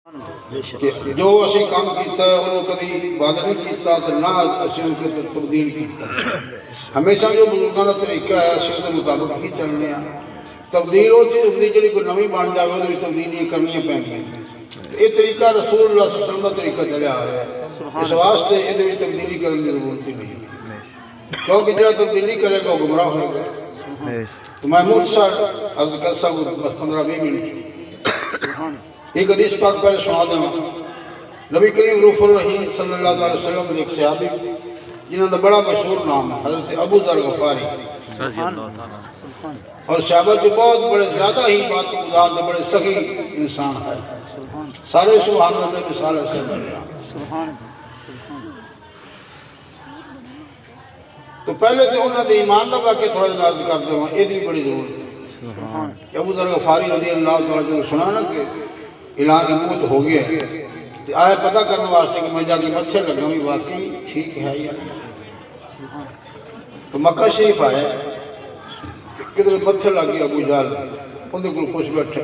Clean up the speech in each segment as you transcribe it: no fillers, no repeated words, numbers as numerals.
کہ جو اسی کام کیتا ہے انہوں کبھی بات نہیں کیتا تو نہ اسی ان کے تبدیل کیتا ہے۔ ہمیشہ جو بزرگاں دا طریقہ ہے اسی کے مطابق ہی چلنے ہیں۔ تبدیل وہ چیز ہوتی جڑی کوئی نویں بن جائے وہ تبدیلیاں کرنی پینگیاں۔ یہ طریقہ رسول اللہ صلی اللہ علیہ وسلم کا طریقہ چلے آ رہا ہے، اس واسطے یہ تبدیلی کرنے کی ضرورت ہی نہیں، کیونکہ جڑا تبدیلی کرے گا وہ گمراہ ہوئے گا۔ تو میں مختصر عرض کر سکوں بس 15-20 منٹ ایک حدیث پاک پہلے سنا دوں۔ نبی کریم رؤوف الرحیم صلی اللہ علیہ وسلم نے ایک صحابی جنہوں کا بڑا مشہور نام ہے حضرت ابو ذر غفاری، اور صحابہ جو بہت بڑے زیادہ ہی بات گزار دے بڑے سخی انسان ہے، سارے سبحان اللہ مثال ایسے بڑھیا۔ تو پہلے تو انہوں نے ایمان لگا کے تھوڑا جا عرض کر دوں، یہ بھی بڑی ضرورت ہے کہ ابو ذر غفاری رضی اللہ تعالیٰ جو سنا نا کہ اعلان موت ہو گیا، تو آئے پتہ کرنے واسطے کہ میں جا کے مچھر لگا بھی واقعی ٹھیک ہے یا نہیں۔ تو مکہ شریف آئے، کدھر مچھر لگ گیا ابو جہل، انہیں کو خوش بیٹھے،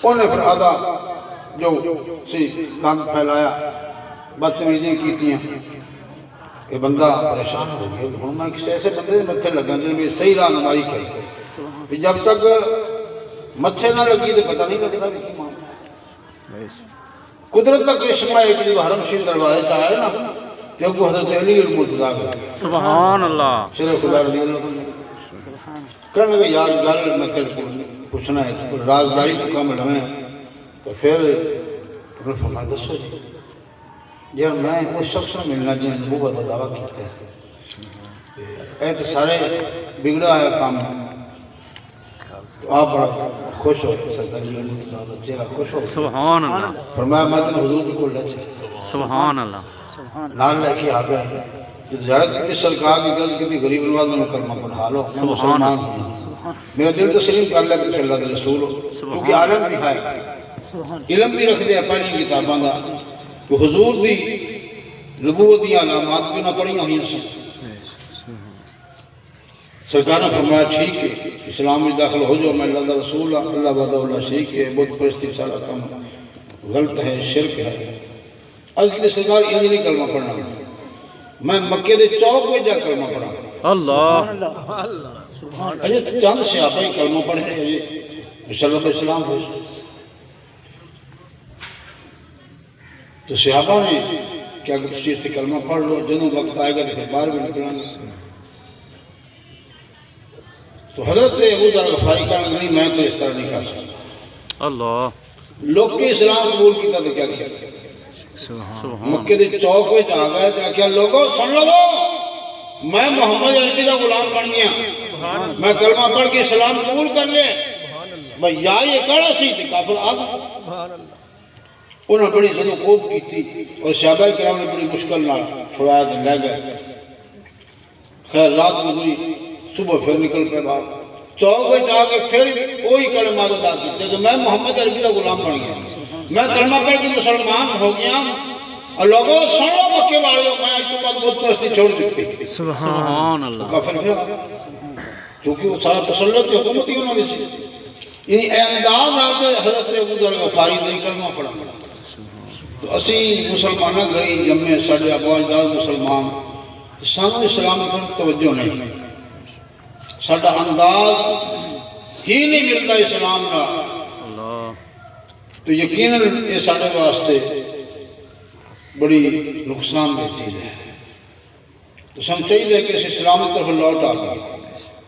انہیں پھر آدھا جو سی گند پھیلایا، بدتمیزیاں کیتیاں، یہ بندہ پریشان ہو گیا۔ ہوں میں کسی ایسے بندے سے مچھر لگا جنہیں میری صحیح رہنمائی کی، جب تک مچھر نہ لگی تو پتہ نہیں لگتا کہ کی ماں قدرت کا کرشمہ ہے کہ جب حرم شریف دروازے سے آئے نا تو وہ حضرت علی المرتضیٰ گئے، سبحان اللہ، شیر خدا رضی اللہ عنہ کہنے لگے یار گل میں تیرے کو پوچھنا ہے، رازداری تو کم لویں، تو پھر انہوں نے فرمایا دسو جی یار میں اس شخص نے ملنا جن نبوت کا دعویٰ کیتا ہے، اے تو سارے بگڑا ہے کام، تو آپ بڑا خوش ہو سردار جی المرتضیٰ چہرہ خوش ہو، سبحان اللہ، فرمایا میں تن حضور کی کول لے چلے، سبحان اللہ، نال لے کے آ گئے، جو زیارت کی سرکار کی گل کی غریب نواز میں کلمہ پڑھا لو، میں مسلمان ہوں، میرا دل تسلیم کر لے کہ اللہ کے رسول ہو، کیونکہ عالم بھی ہے، علم بھی رکھ دیا پہلی کتاباں دا کہ حضور دی نبوت دی علامات بھی نہ پڑھیاں ہوئی سن۔ سرکار نے فرمایا ٹھیک ہے اسلام میں داخل ہو جاؤ، میں اللہ دا رسول ہوں، اللہ وحدہ لا شریک ہے، بت پرستی سارا کام غلط ہے، شرک ہے۔ عرض کی سرکار یہ نہیں کلمہ پڑھنا، میں مکے دے چوک میں جا کلمہ پڑھا، اللہ، اجے چند صحابہ ہی کلمہ پڑھے اجے مسلم اسلام ہو، تو صحابہ نے کیا کہ تسی اتنے کلمہ پڑھ لو، جنوں وقت آئے گا تو پھر باہر بھی نکلیں گے۔ تو حضرت ابو ذر غفاری کہنے لگے نہیں میں تو اس طرح نہیں کر سکتا، اللہ، لوگ کے اسلام قبول کیتا تو کیا کیا، مکے دے چوک میں آ گئے تو کیا لوگوں سن لو میں محمد عربی کا غلام بن گیا، میں کلمہ پڑھ کے اسلام قبول کر لیا، بھائی یا یہ کہڑا سی تھی کافر آ گئے۔ انہوں نے بڑی زدوکوب کی تھی اور صحابہ کرام نے بڑی مشکل نہ چھڑایا تو لے گئے۔ خیر رات گزری، صبح پھر نکل پہ باہر چوک میں جا کے پھر وہی کلمات ادا کیتے کہ میں محمد عربی کا غلام بن گیا، میں کلمہ پڑھ کے مسلمان ہو گیا، اور لوگوں سنو مکے والوں میں آج تو بعد بت پرستی چھوڑ دیتی، سبحان اللہ، کافر پھر کیونکہ وہ سارا تسلط حکومت ہی انہوں نے سی، یعنی اے انداز آپ نے حضرت ابو ذر غفاری دے کلمہ پڑھا۔ تو اسی مسلمانہ گھری جمعے ساڑھے ابا اجداد مسلمان سانو اسلام پر توجہ نہیں، ساڑھا انداز ہی نہیں ملتا اسلام کا، تو یقیناً یہ ساڑھے واسطے بڑی نقصان دہ چیز ہے۔ تو سن چاہیے کہ اس اسلام طرف لوٹ آ گئے،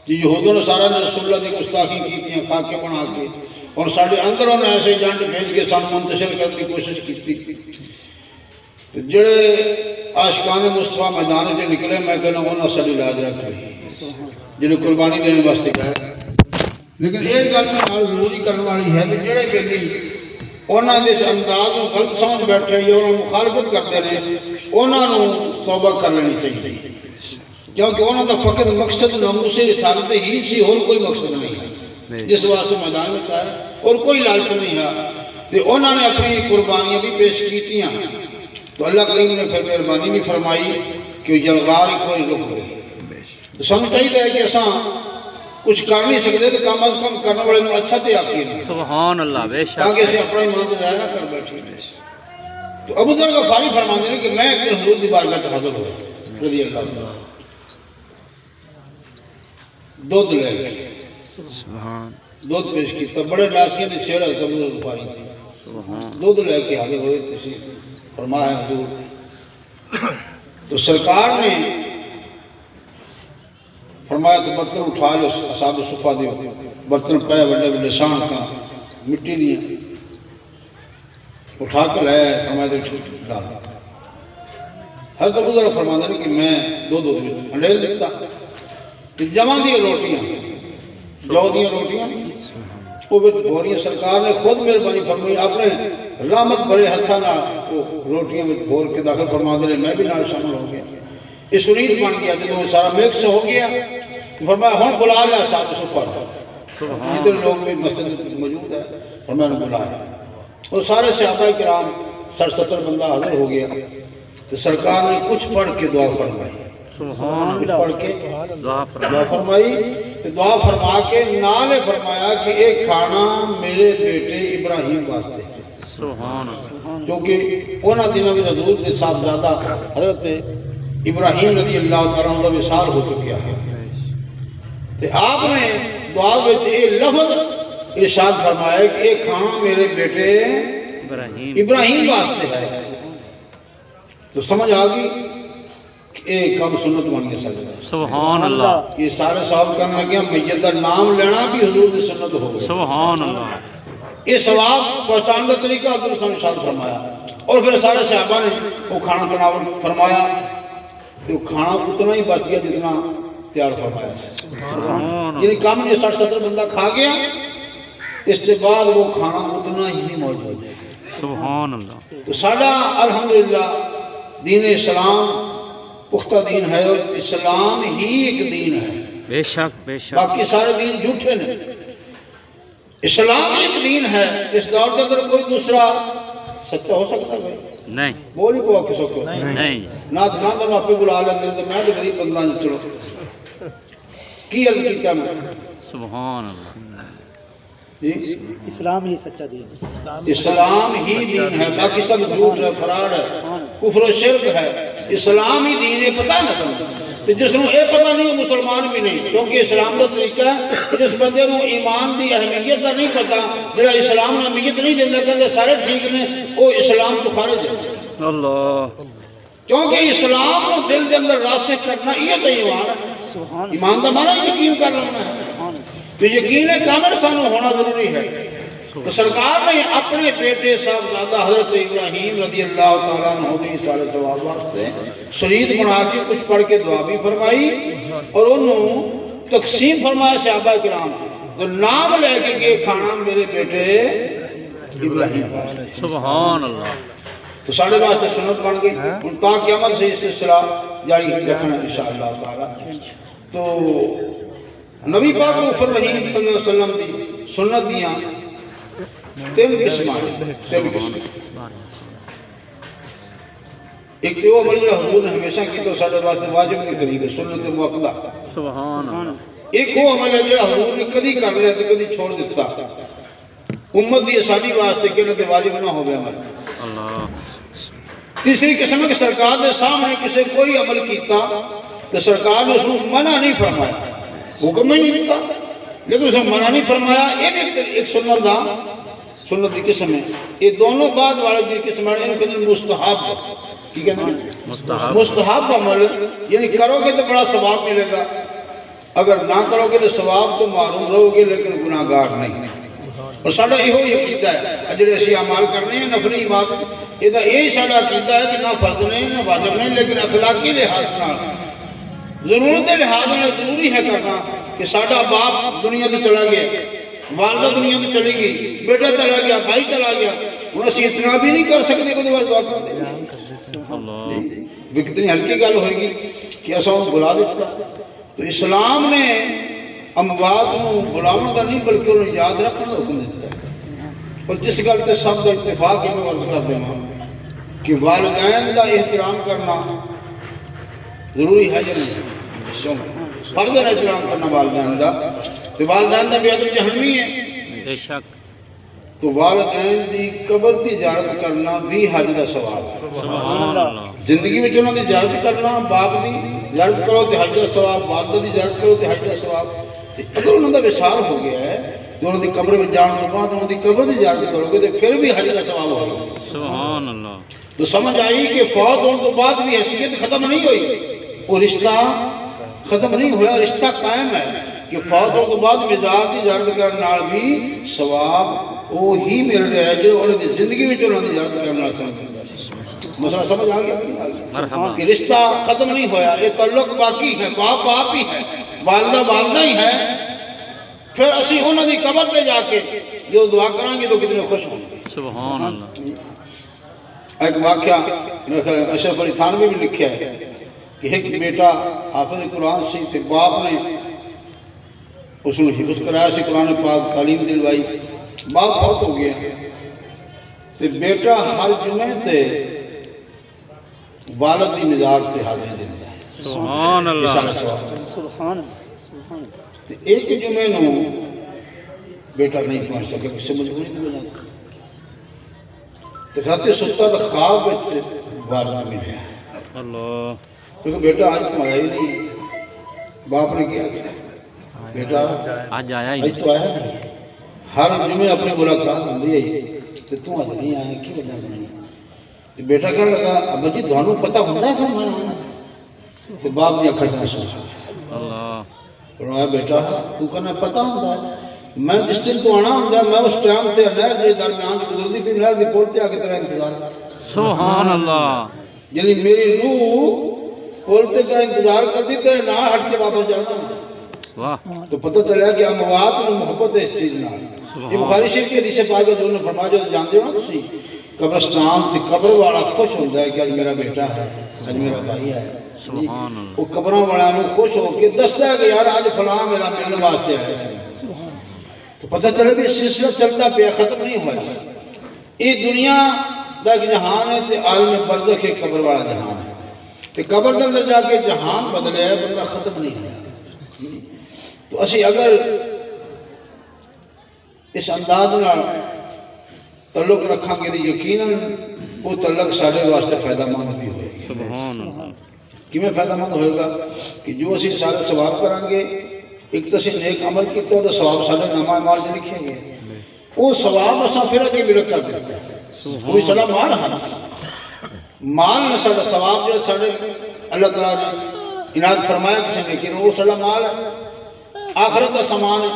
یہودوں نے سارا نے رسول اللہ کی گستاخی کی، خاکے بنا کے، اور ساڑھے اندروں نے ایسے جنٹ بھیج کے سانو منتشر کرنے کی کوشش کی، جڑے عاشقان مصطفیٰ میدان سے نکلے میں کہنا انہوں نے ساڑھی لاج رکھ لی، جنہیں قربانی دینے واسطے گئے۔ لیکن ایک گل میں نال ضروری کرنے والی ہے کہ جڑے بیلی انہوں نے اس انداز کو غلط سمجھ بیٹھے یا انہوں نے مخالفت کرتے ہیں انہوں نے توبہ کر لینی چاہیے، کیونکہ انہوں نے فقط مقصد ناموس رسالت ہی سی، اور کوئی مقصد نہیں ہے جس واسطے میدان میں ہے، اور کوئی لالچ نہیں ہے، تو انہوں نے اپنی قربانیاں بھی پیش کیتیاں، تو اللہ کریم نے پھر مہربانی بھی فرمائی کہ جلغار کوئی رک گئے۔ تو سمجھ چاہیے کہ اساں کچھ کر نہیں سکتے تو کم از کم کرنے والے میں اچھا تے آکیے نا، سبحان اللہ بے شک تاکہ اسے اپنا ایمان تو ضائع نہ کر بیٹھے۔ تو ابو ذر غفاری فرماتے ہیں کہ میں ایک دن حضور کی بارگاہ میں حاضر ہوا رضی اللہ عنہ، دودھ لے گئے، سبحان دودھ پیش کیا، بڑے ناسیاں دے چہرہ ابو ذر غفاری تھی، سبحان دودھ لے کے حاضر ہوئے، کسی فرمایا حضور، تو سرکار نے فرمایا تو برتن اٹھا لو، اصحاب صفہ دیو، برتن پہ بڑے بڑے سان کا مٹی دیا اٹھا کر لائے، فرمایا تو چھوٹ ڈال۔ حضرت ابو ذر فرماتے ہیں کہ میں دودھ انڈیل دیتا کہ جمع دی روٹیاں، جو دی روٹیاں وہ بوریاں، سرکار نے خود مہربانی فرمائی اپنے رحمت بھرے ہتھاں نال وہ روٹیاں میں بور کے داخل فرما دے، میں بھی نال شامل ہو گیا، اس سنید بن گیا، جب سارا مکس ہو گیا فرمایا ہن بلا لیا صاحب صفہ، جتنے لوگ بھی مسجد میں موجود ہے فرمایا نے بلایا، اور سارے صحابہ کرام 60-70 بندہ حاضر ہو گیا، تو سرکار نے کچھ پڑھ کے دعا فرمائی، سبحان کچھ اللہ پڑھ کے دعا دعا فرمائی، تو دعا فرما کے نالے فرمایا کہ ایک کھانا میرے بیٹے ابراہیم واسطے ہے، سبحان اللہ کیونکہ انہاں دنوں میں حضور کے صاحبزادہ حضرت ابراہیم رضی اللہ تعالیٰ عنہ وصال ہو چکیا ہے، تو آپ نے دعا وچ یہ لفظ ارشاد فرمایا کہ ایک کھانا میرے بیٹے ابراہیم واسطے ہے، تو سمجھ آ گئی کہ ایک کب سنت بن گیا سکتا، سبحان اللہ یہ سارے صاحب کرنے لگے میت کا نام لینا بھی حضور کی سنت ہو گئی، سبحان اللہ یہ ثواب پہچان کا طریقہ حضور صلی اللہ علیہ وسلم فرمایا، اور پھر سارے صحابہ نے وہ کھانا تناول فرمایا، تو کھانا اتنا ہی بچ گیا جتنا تیار فرمایا، سبحان یعنی کم جو 60-70 بندہ کھا گیا، اس کے بعد وہ کھانا اتنا ہی موجود ہے۔ سبحان اللہ تو ساڈا الحمدللہ دین اسلام پختہ دین ہے، اور اسلام ہی ایک دین ہے، بے شک بے شک باقی سارے دین جھوٹے نے، اسلام ایک دین ہے، اس دور کے اندر کوئی دوسرا سچا ہو سکتا ہے بھائی؟ نہیں بول ہی پوا کسو کو نہیں نات خان تو آپ بلا لیتے ہیں، تو میں تو غریب بندہ نہیں، چلو کی عرض کیا میں سبحان اللہ جی اسلام ہی سچا دین، اسلام ہی دین ہے، باقی سب جھوٹ ہے، فراڈ ہے، کفر و شرک ہے، اسلام ہی دین ہے، پتہ نہ سمجھ، تو جس کو یہ پتہ نہیں وہ مسلمان بھی نہیں، کیونکہ اسلام کا طریقہ ہے کہ جس بندے کو ایمان دی اہمیت کا نہیں پتہ، جڑا اسلام نے اہمیت نہیں دینا، کہتے سارے ٹھیک نے، وہ اسلام تو خارج ہے، اللہ کیونکہ اسلام کو دل کے اندر راسخ کرنا یہ تو ایمان ہے، ایمان کا معنی یقین کر لینا ہے، تو یقین کامل سانو ہونا ضروری ہے۔ تو سرکار نے اپنے بیٹے صاحبزادہ حضرت ابراہیم رضی اللہ تعالیٰ عنہ دی سارے ثواب واسطے شرید بنا کے کچھ پڑھ کے دعا بھی فرمائی، اور انہوں تقسیم فرمایا صحابہ کرام، تو نام لے کے کہ کھانا میرے بیٹے ابراہیم واسطے، سبحان اللہ تو ساڑھے واسطے سنت بن گئی، ان تا قیامت سے اس سلسلہ جاری رکھنا انشاءاللہ تعالی۔ تو نبی پاک غفور رحیم صلی اللہ علیہ وسلم دی سنت دیاں تین قسماں، ایک تو عمل جو حضور نے ہمیشہ کی تو ساڑھے واسطے واجب کے قریب ہے، سنت مؤکدہ، سبحان اللہ ایک وہ عمل ہے جو حضور نے کدی کر لیا تو کدی چھوڑ دیتا، امت دی آسانی واسطے کہ نہ واجب نہ ہو گیا عمل۔ اللہ تیسری قسم ہے کہ سرکار دے سامنے کسی کوئی عمل کیتا تو سرکار نے اس کو منع نہیں فرمایا، حکم ہی نہیں دیتا، لیکن اس نے منع نہیں فرمایا، یہ بھی ایک سنت دا سنت کی قسم ہے۔ یہ دونوں بعد والے جو قسم ہے ان کے مستحب، کی کہتے ہیں مستحب عمل، یعنی کرو گے تو بڑا ثواب ملے گا، اگر نہ کرو گے تو ثواب تو معروم رہو گے لیکن گناہگار نہیں۔ اور ساڑھا یہ عقیدہ ہے جڑے اسی اعمال کرنے ہیں نفلی عبادت، یہی ساڑھا عقیدہ ہے کہ نہ فرض نہیں نہ واجب نہیں، لیکن اخلاقی لحاظ نہ ضرورت لحاظ میں ضروری ہے کرنا، کہ ساڑھا باپ دنیا سے چلا گیا، والدہ دنیا سے چلی گئی، بیٹا چلا گیا، بھائی چلا گیا، انہوں سے اتنا بھی نہیں کر سکتے کہ دعا کر دے، اللہ کتنی ہلکی گل ہوئے گی کہ ایسا انہوں بلا دیتا۔ تو اسلام نے اموات کو بلاؤں کا نہیں بلکہ انہوں یاد رکھنا حکم دیتا ہے، اور جس گل تے سب کا اتفاق میں عرض کر دینا کہ والدین کا احترام کرنا ضروری ہے یا نہیں؟ فرض ہے احترام کرنا والدین کا، تو والدین کا بے ادب جہنمی ہے۔ بے شک تو والدین دی قبر دی زیارت کرنا بھی حج دا ثواب ہے۔ سبحان اللہ زندگی میں انہوں دی زیارت کرنا، باپ دی زیارت کرو تو حج دا ثواب، والدہ دی زیارت کرو تو حج دا ثواب۔ اگر انہوں دا وصال ہو گیا ہے تو انہوں دی قبر میں جان کے بعد انہوں دی قبر دی زیارت کرو گے تو پھر بھی حج دا ثواب ہوگا۔ سبحان اللہ تو سمجھ آئی کہ فوت ہونے تو بعد بھی حیثیت ختم نہیں ہوئی، وہ رشتہ ختم نہیں ہوا، رشتہ قائم ہے کہ فوت ہونے تو بعد مزار کی زیارت کرنے نال بھی ثواب وہی مل رہا ہے جو انہوں نے زندگی میں انہوں نے زیارت کرنا سمجھ۔ مسئلہ سمجھ آ گیا مرحبا کہ رشتہ ختم نہیں ہوا، یہ تعلق باقی ہے، باپ باپ ہی ہے، والدہ والدہ ہی ہے۔ پھر اسی انہوں نے قبر پہ جا کے جو دعا کریں گے تو کتنے خوش ہوں گے۔ سبحان اللہ ایک واقعہ اشرف علی تھانوی بھی لکھا ہے کہ ایک بیٹا حافظ قرآن سی تے باپ نے اس نے حفظ کرایا سی قرآن پاک، تعلیم دلوائی، باپ فوت ہو گیا تے بیٹا ہر جمعے تے والد دی مزار تے حاضری دیندا ہے۔ سبحان اللہ سبحان اللہ سبحان اللہ۔ تے ایک جمعے نو بیٹا نہیں پہنچ سکے، کسی مجبوری کی وجہ سے تے رات ستا تے خواب وچ والد ملیا، اللہ کیونکہ بیٹا آج تم آیا ہی نہیں۔ باپ نے کیا بیٹا آج آیا ہی آج تو آیا نہیں، ہر جمعے اپنی ملاقات ہوندی ہے تے تو آج نہیں آیا، کی وجہ نہیں؟ تے بیٹا کہنے لگا ابا جی تھانوں پتہ ہوندا ہے پھر میں آنا؟ تے باپ نے اکھا چاہ سنا اللہ فرمایا بیٹا تو کہنا پتہ ہوندا ہے، میں جس دن تو آنا ہوندا ہے میں اس ٹائم تے نہر دے درمیان گزرتی پئی نہر دی پول تے آ کے تیرا انتظار کرتا، سبحان اللہ یعنی میری روح پول تے تیرا انتظار کرتی تیرے نہ ہٹ کے واپس جانا۔ واہ تو پتہ چلا کہ اموات میں محبت ہے اس چیز نال۔ یہ بخاری شریف کی حدیث پاک ہے جو نے فرمایا جو جانتے ہو نا تسی، قبرستان تے قبر والا خوش ہوتا ہے کہ آج میرا بیٹا ہے، آج میرا بھائی ہے، سبحان اللہ وہ قبراں والا نو خوش ہو کے دستا ہے کہ یار آج فلاں میرا ملنے واسطے آیا ہے۔ تو پتہ چلے بھی سلسلہ چلتا پیا، ختم نہیں ہوا۔ یہ دنیا دا ایک جہان ہے تے عالم برزخ ایک قبر والا جہان ہے، تے قبر کے اندر جا کے جہان بدلے ہے، بندہ ختم نہیں ہوا۔ تو اسی اگر اس انداز نال تعلق رکھاں گے تو یقیناً وہ تعلق سارے واسطے فائدہ مند بھی ہوئے گا۔ سبحان اللہ کیوں فائدہ مند ہوئے گا کہ جو اسی سارے ثواب کریں گے، ایک تو اسی نیک عمل کیتا تو ثواب سارے نامہ اعمال سے لکھیں گے، وہ ثواب اساں پھر اگے بھی رکھ کر دیتے ہیں۔ کوئی سارا مال ہے نا، مال نہ سارا ثواب جو سارے اللہ تعالیٰ نے عنایت فرمایا کسی نے کہ وہ سارا مال ہے، آخرت کا سامان ہے،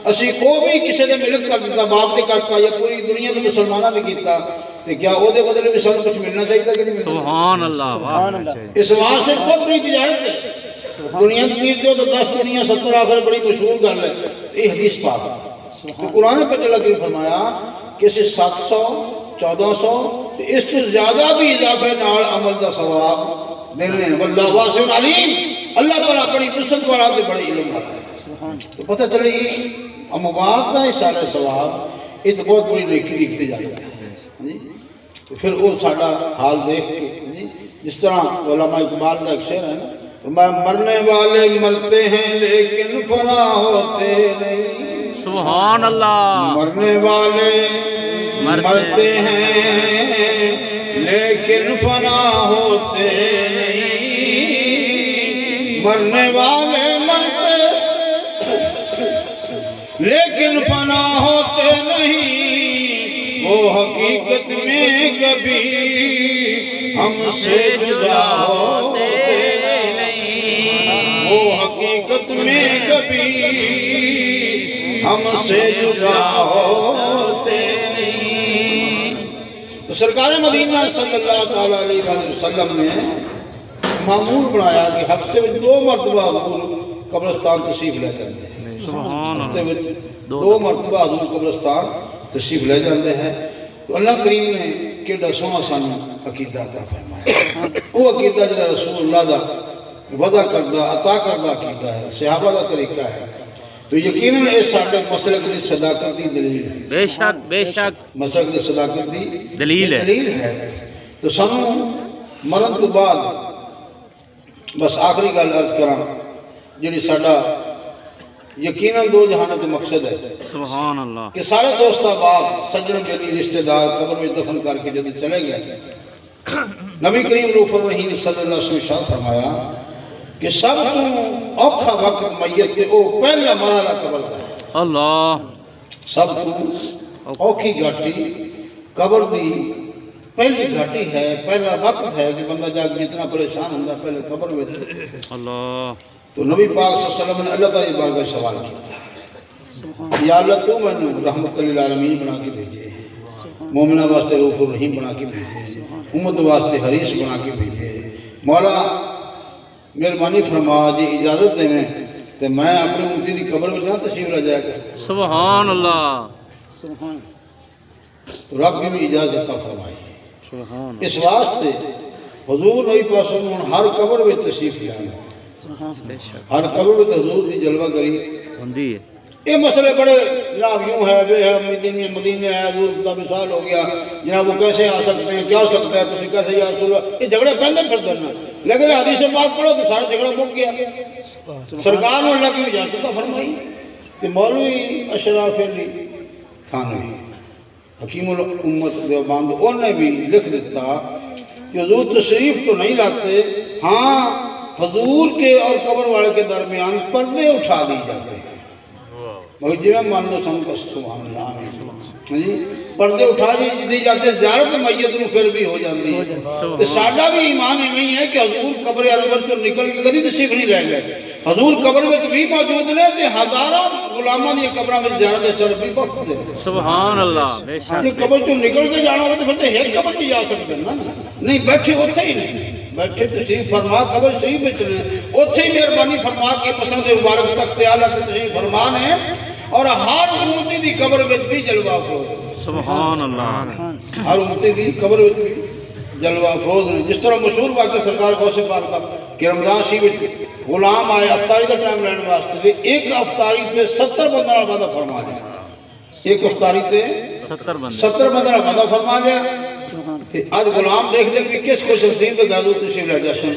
اسی کو بھی کسی نے ملک کر دیتا، باپ نے کرتا یا پوری دنیا کے مسلمانوں نے کیتا، تو کیا وہ دے بدلے بھی سب کچھ ملنا چاہیے کہ نہیں؟ سبحان اللہ سبحان اللہ اس واسطے بہت بڑی تجارت ہے، دنیا کی چیز دو تو 10 دنیا 70 آخر بڑی مشہور گل ہے، یہ حدیث پاک ہے۔ تو قرآن پہ اللہ نے فرمایا کہ اسے 700 1400 تو اس سے زیادہ بھی اضافے نال عمل دا ثواب دینے ہیں۔ واللہ واسع علیم، اللہ تعالیٰ بڑی وسعت والا تے بڑی علم والا ہے۔ تو پتہ چلے اموات دا یہ سارا ثواب یہ تو بہت بڑی نیکی دیکھتے جاتے ہیں جی۔ تو پھر وہ ساڈا حال دیکھ کے جی، جس طرح علماء اقبال کا ایک شعر ہے نا، فرمایا مرنے والے مرتے ہیں لیکن فنا ہوتے نہیں، سبحان اللہ مرنے والے مرتے ہیں لیکن فنا ہوتے نہیں، مرنے والے مرتے لیکن فنا ہوتے نہیں، وہ حقیقت میں کبھی ہم سے جدا ہوتے نہیں، وہ حقیقت میں کبھی ہم سے جدا ہوتے نہیں۔ تو سرکار مدینہ صلی اللہ تعالیٰ علیہ وسلم نے معمول بنایا کہ ہفتے میں 2 مرتبہ حضور قبرستان تشریف لے جاتے ہیں، سبحان ہفتے میں اللہ 2 مرتبہ حضور قبرستان تشریف لے جاتے ہیں۔ تو اللہ کریم نے کیڑا سونا سانو عقیدہ عطا فرمایا، وہ عقیدہ جڑا رسول اللہ دا وضع کردہ عطا کردہ عقیدہ ہے، صحابہ دا طریقہ ہے، تو یقیناً اس ساڈے مسلک دی صداقت دی دلیل ہے، بے شک مسلک دی صداقت دی دلیل ہے۔ تو سانو مرن تو بعد بس آخری گل عرض کراں جڑی ساڈا یقیناً دو جہانت مقصد ہے سبحان اللہ کہ سارے دوست احباب سجن بیلی رشتہ دار قبر میں دفن کر کے جب چلے گئے، نبی کریم رؤوف الرحیم صلی اللہ علیہ وسلم ارشاد فرمایا کہ سب تو اوکھا وقت میت کے او پہلا مرحلہ قبر دا ہے۔ اللہ سب تو اوکھی گھاٹی قبر دی پہلی گھاٹی ہے، پہلا وقت ہے کہ بندہ جا کے جتنا پریشان ہوتا ہے پہلے قبر میں اللہ تو نبی پاک صلی اللہ علیہ وسلم نے اللہ تعالی بارگاہ سوال کیا، یا اللہ تو میں نے رحمت للعالمین بنا کے بھیجے، مومنہ واسطے رؤوف الرحیم بنا کے بھیجے، امت واسطے حریص بنا کے بھیجے، مولا مہربانی فرما جی اجازت دے تو میں اپنی امتی دی قبر میں جہاں تشریف لے جائے گا۔ سبحان اللہ سبحان تو رب کی بھی اجازت عطا فرمائی۔ سبحان اس واسطے حضور نبی پاک صلی اللہ علیہ وسلم ہر قبر میں تشریف لے آئے، سبحان بے شک ہر قبر میں حضور دی جلوہ کری۔ بندی ہے یہ مسئلے بڑے جناب یوں ہے بے ہے مدینے ہے، حضور کا وصال ہو گیا جناب، وہ کیسے آ سکتے ہیں، کیا ہو سکتا ہے، تسی کیسے یا رسول اللہ، یہ جھگڑے پہندے پھر دینا، لیکن حدیث پاک پڑھو تو سارا جھگڑا مک گیا۔ سرکار نے اللہ کی اجازت عطا فرمائی کہ مولوی اشرف علی تھانوی حکیم الامت دیوبند انہوں نے بھی لکھ دیتا کہ حضور تشریف تو نہیں لاتے، ہاں حضور کے اور قبر والے کے درمیان پردے اٹھا دی جاتے ہیں۔ مگر جی میں مان لو سن کر سبحان اللہ پردے اٹھا دی جاتے، زیارت میت نو پھر بھی ہو جاتی ہے۔ تو ساڈا بھی ایمان ہی ہے کہ حضور قبر انور تو نکل کے کدی تشریف نہیں لے گئے، حضور قبر میں بھی موجود نے تے ہزاروں غلاماں دی قبراں وچ زیارت شرف بھی وقت دے۔ سبحان اللہ بے شک جی قبر تو نکل کے جانا ہو تو پھر ایک قبر کی جا سکتے نا، نہیں بیٹھے اوتھے ہی نہیں، بیٹھے تشریف فرما قبر شریف وچ نے اوتھے ہی مہربانی فرما کے پسند مبارک تخت اعلیٰ تے تشریف فرمان ہے، اور ہر امتی دی قبر وچ بھی جلوہ افروز، سبحان اللہ ہر امتی دی قبر وچ بھی جلوہ افروز نے۔ جس طرح مشہور واقعہ سرکار غوث پاک کا کہ رمضان شریف وچ غلام آئے افطاری کا ٹائم لینے واسطے، ایک افطاری تے 70 بندہ وعدہ فرما لیا، ایک افطاری تے 70 بندہ وعدہ فرما لیا۔ آج غلام دیکھ دے کہ کس خوش نصیب دے گھر تشریف لے جاسن،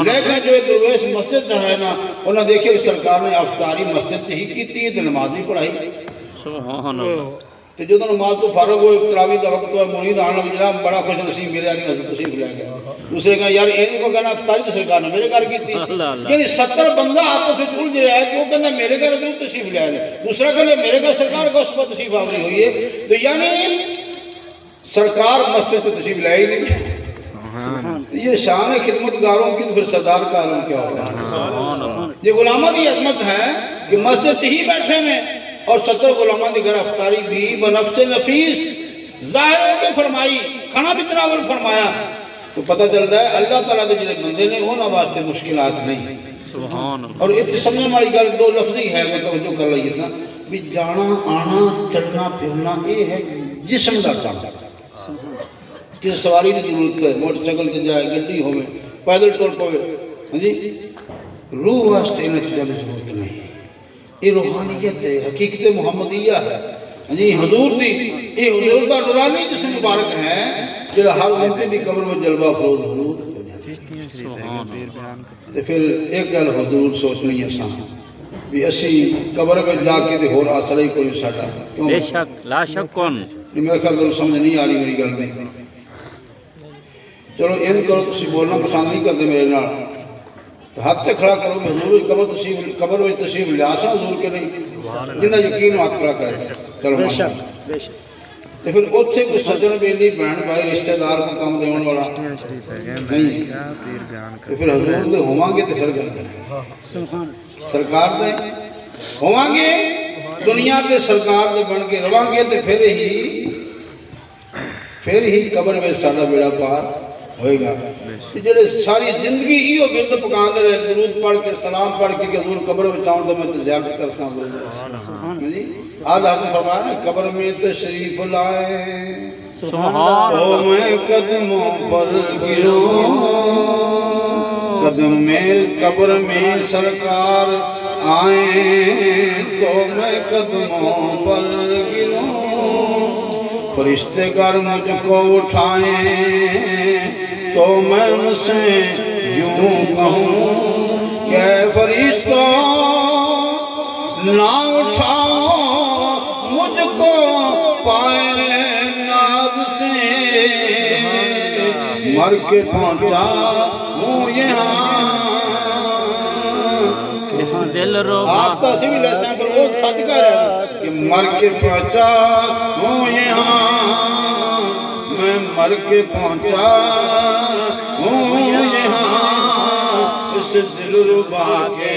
لیکن جو درویش مسجد ہے نا انہوں نے دیکھے کہ سرکار نے افطاری مسجد ہی کی ہے، نماز بھی پڑھائی۔ سبحان اللہ تو جو نماز تو فارغ ہوئے تراویح دا وقت ہوئے مرید آنے لگا جناب بڑا خوش نصیب میرے آگے حضرت تشریف لے گیا۔ دوسرے کہا یار ان کو کہنا افطاری تو سرکار نے میرے گھر کی تھی، یعنی 70 بندہ آپس میں الجھ رہا ہے کہ وہ کہنا میرے گھر حضور تشریف لے آئے، دوسرا کہنا میرے گھر سرکار کو اس پر تشریف آوری ہوئی ہے، تو یعنی سرکار مسجد سے تشریف لے ہی نہیں۔ یہ شان ہے خدمتگاروں کی، تو پھر سردار کا عالم کیا ہوگا۔ یہ غلامہ کی عظمت ہے کہ مسجد ہی بیٹھے میں اور 70 غلامہ کی گھر افطاری بھی بنفس نفیس ظاہر ہو کے فرمائی، کھانا بھی تناول فرمایا، تو پتہ چلتا ہے اللہ تعالیٰ کے جڑے بندے نے انہاں واسطے مشکلات نہیں۔ سبحان اللہ اور اتنے سمجھنے والی گل دو لفظی ہے، میں توجہ کر لئیے نا بھی جانا آنا چلنا پھرنا یہ ہے جسم کا کام، کس سواری کی ضرورت ہے، موٹر سائیکل سے جائے، گڈی ہوئے، پیدل ٹر پوے، ہاں جی روح واسطے انہیں چیزوں کی ضرورت نہیں۔ یہ روحانیت ہے، حقیقت محمدیہ ہے، ہاں جی حضور دی، یہ حضور کا نورانی جسم مبارک ہے جو ہر امتی دی قبر میں جلوہ افروز حضور۔ تو پھر ایک گل حضور سوچنی ہے سان بھی اسی قبر میں جا کے تے ہور آسرا ہی کوئی ساڈا کیوں؟ بے شک لا شک کون میرے خیال تو سمجھ نہیں آ رہی میری گل نہیں۔ چلو ان کرو تسی بولنا پسند نہیں کرتے میرے نال تو ہاتھ سے کھڑا کرو کہ حضور قبر میں تشریف لیا سا حضور کے نہیں، جنہ یقین ہاتھ کھڑا کرے چلو بے شک بے شک۔ تو پھر اتھے کوئی سجن بیلی بہن بھائی رشتہ دار کو کام دیون والا نہیں، تو پھر حضور دے ہوواں گے تو پھر گل کریں سبحان سرکار دے ہوواں گے دنیا دے سرکار دے بن کے رواں گے تو پھر ہی قبر میں ساڈا بیڑا پار ہوئے گا۔ جڑے ساری زندگی ہی گرد پکان دے رہے درود پڑھ کے سلام پڑھ کے کہ حضور قبر میں جاؤں تو میں زیارت کر سکوں جی۔ آج آپ نے فرمایا قبر میں تشریف لائے سبحان تو میں قدموں پر گروں، قدم میں قبر میں سرکار آئیں تو میں قدموں پر گروں، فرشتے گر مجھ کو اٹھائیں تو میں ان سے یوں کہوں کہ فرشتوں نہ اٹھاؤ مجھ کو پائے ناز سے، مر کے پہنچا ہوں یہاں۔ اس دل رو آپ تو اسی بھی لسان پر وہ سچ کر رہے ہیں کہ مر کے پہنچا ہوں یہاں، میں مر کے پہنچا ہوں یہاں، اس دلربا کے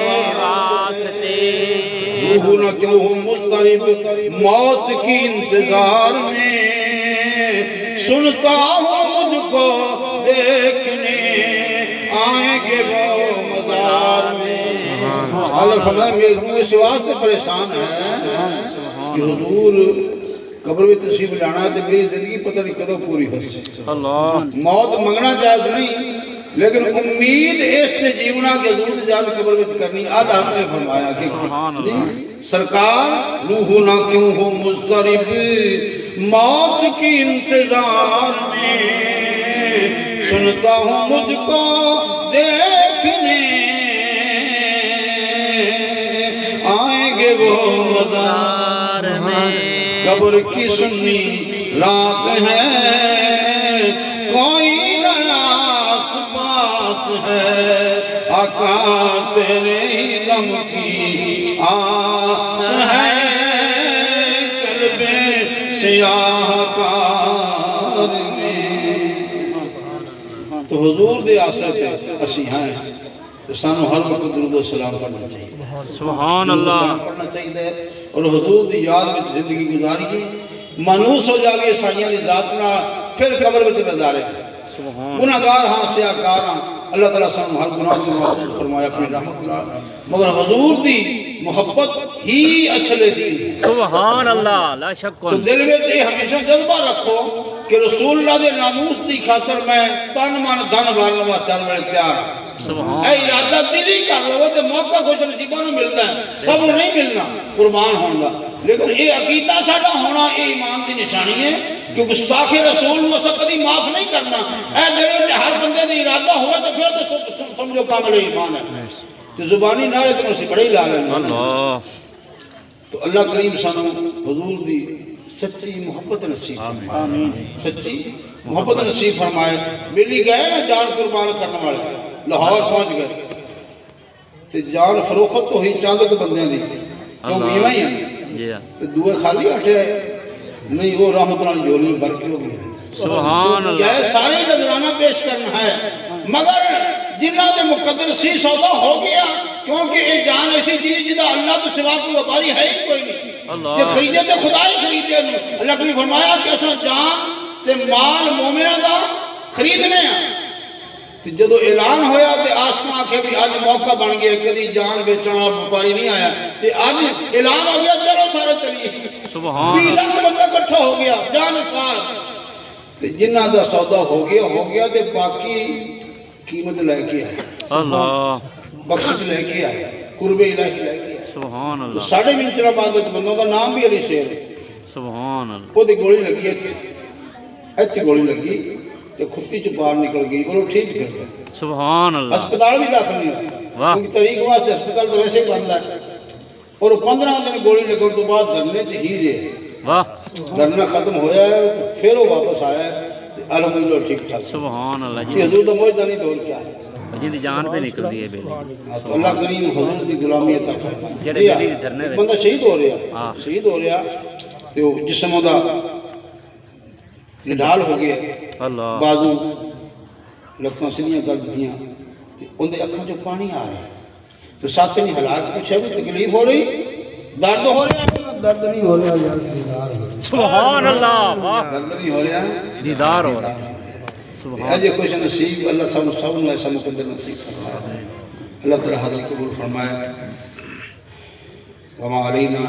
واسطے روح نہ کیوں ہوں مضطرب موت کی انتظار میں، سنتا ہوں مجھ کو دیکھنے آئیں گے وہ مزار میں۔ اللہ فرمائے میرے روح اس واسطے پریشان ہے کہ حضور قبر میں تشریف لانا ہے تو میری زندگی پتہ نہیں کدوں پوری ہو سکتی۔ اللہ موت منگنا جائز نہیں، لیکن امید اس سے جیونا کے حضور جائز قبر میں کرنی۔ آج آپ نے فرمایا کہ سبحان اللہ۔ سرکار روح نہ کیوں ہو مضطرب موت کی انتظار میں، سنتا ہوں مجھ کو دیکھنے آئیں گے وہ مزار میں۔ قبر کی سنی رات ہے، کوئی نیا آس پاس ہے، آقا تیرے ہی دم کی آس ہے، قلب سیاہ کار میں۔ تو حضور دے آسرت اسی ہیں تو سانو ہر وقت درود و سلام پڑھنا چاہیے، سبحان اللہ۔ پڑھنا چاہیے اور حضور دی یاد میں زندگی گزاری مانوس ہو جاگے سائیاں دی ذات نہ، پھر قبر میں نظارے سبحان گناہگار ہاں سیاہکار ہاں، اللہ تعالیٰ سانو ہر گناہ کو معصوم فرمایا اپنی رحمت اللہ، مگر حضور دی محبت ہی اصل دین ہے۔ سبحان اللہ لا شک تو دل میں یہ ہمیشہ جذبہ رکھو کہ رسول اللہ دے ناموس دی خاطر میں تن من دھن والوا چل میں تیار ہوں۔ سبحان اے ارادہ دلی کر لو تے موقع خوش نصیبہ نو ملتا ہے، سب نہیں ملنا قربان ہونا، لیکن یہ عقیدہ ساڈا ہونا یہ ایمان دی نشانی ہے کہ گستاخ رسول نو اسا کبھی معاف نہیں کرنا۔ اے دل وچ ہر بندے دی ارادہ ہوئے تو پھر تو سمجھو کامل ایمان ہے، تو زبانی نعرے تو اسی بڑے ہی لا لینے۔ اللہ تو اللہ کریم سانو حضور دی سچی محبت نصیب آمین۔ سچی محبت نصیب فرمائے۔ ملی گئے نا جان قربان کرنے والے لاہور پہنچ گئے تے جان فروخت تو ہی چاند کے بندیاں دی کیوں بیوہ ہی ہیں جی ہاں تے دوئے خالی ہٹے نہیں، وہ رحمت اللہ جولی میں برکی ہو گئی۔ سبحان اللہ یہ ساری نظرانہ پیش کرنا ہے، مگر جنہ دے مقدر سی سودا ہو گیا، کیونکہ یہ جان ایسی چیز جدا اللہ تو سوا کوئی وپاری ہے ہی کوئی نہیں۔ اللہ یہ خریدے تے خدا ہی خریدے انہوں۔ اللہ نے فرمایا کہ اساں جان تے مال مومنہ دا خریدنے ہیں۔ تو جدو اعلان ہویا تے آشکاں آکھے بھی آج موقع بن گیا، کدی جان بیچنا وپاری نہیں آیا، تے آج اعلان ہو گیا چلو سارے چلیے۔ سبحان 20 لاکھ بندہ اکٹھا ہو گیا جان سار، تے جنہ دا سودا ہو گیا تے باقی قیمت لے کے آئے، اللہ بخشش لے کے آئے، قرب الہی لے کے آئے۔ سبحان تو اللہ ساڑھے منچرہ بعد بندوں دا نام بھی علی شیر ہے، سبحان اللہ وہ دی گولی لگی ایتھی گولی لگی تے کھتی چ باہر نکل گئی اور وہ ٹھیک پھر گیا، سبحان اللہ ہسپتال بھی داخل نہیں ہوا واہ کیونکہ طریق واسطے ہسپتال تو ویسے ہی بند ہے، اور 15 دن گولی لگن تو بعد دھرنے چ ہی رہے، واہ دھرنا ختم ہویا ہے پھر وہ واپس آیا ہے، الحمدللہ ٹھیک ٹھاک۔ سبحان اللہ یہ جی حضور دا موجودہ نہیں دور کیا ہے، جن دی جان پہ نکل دی ہے بیلی تو اللہ کریم حضور دی غلامی عطا جڑے فرمائے۔ بیلی دی دھرنے وچ بندہ شہید ہو رہا ہاں شہید ہو رہا تو جسم دا نڈال ہو گیا، اللہ بازو لکھاں سنیاں کر دیاں، ان دے اکھاں جو پانی آ رہا ہے، تو ساتھ نہیں حالات کچھ ہے بھی تکلیف ہو رہی، درد ہو رہا ہے، درد نہیں ہو رہا یار دیدار ہو رہا سبحان اللہ واہ ہے، درد نہیں ہو رہا ہے، دیدار ہو رہا ہے سبحان اجے خوش نصیب اللہ سب نے ایسا مقدر نصیب فرمائے، اللہ تعالی حاضر قبول فرمائے۔ وما علینا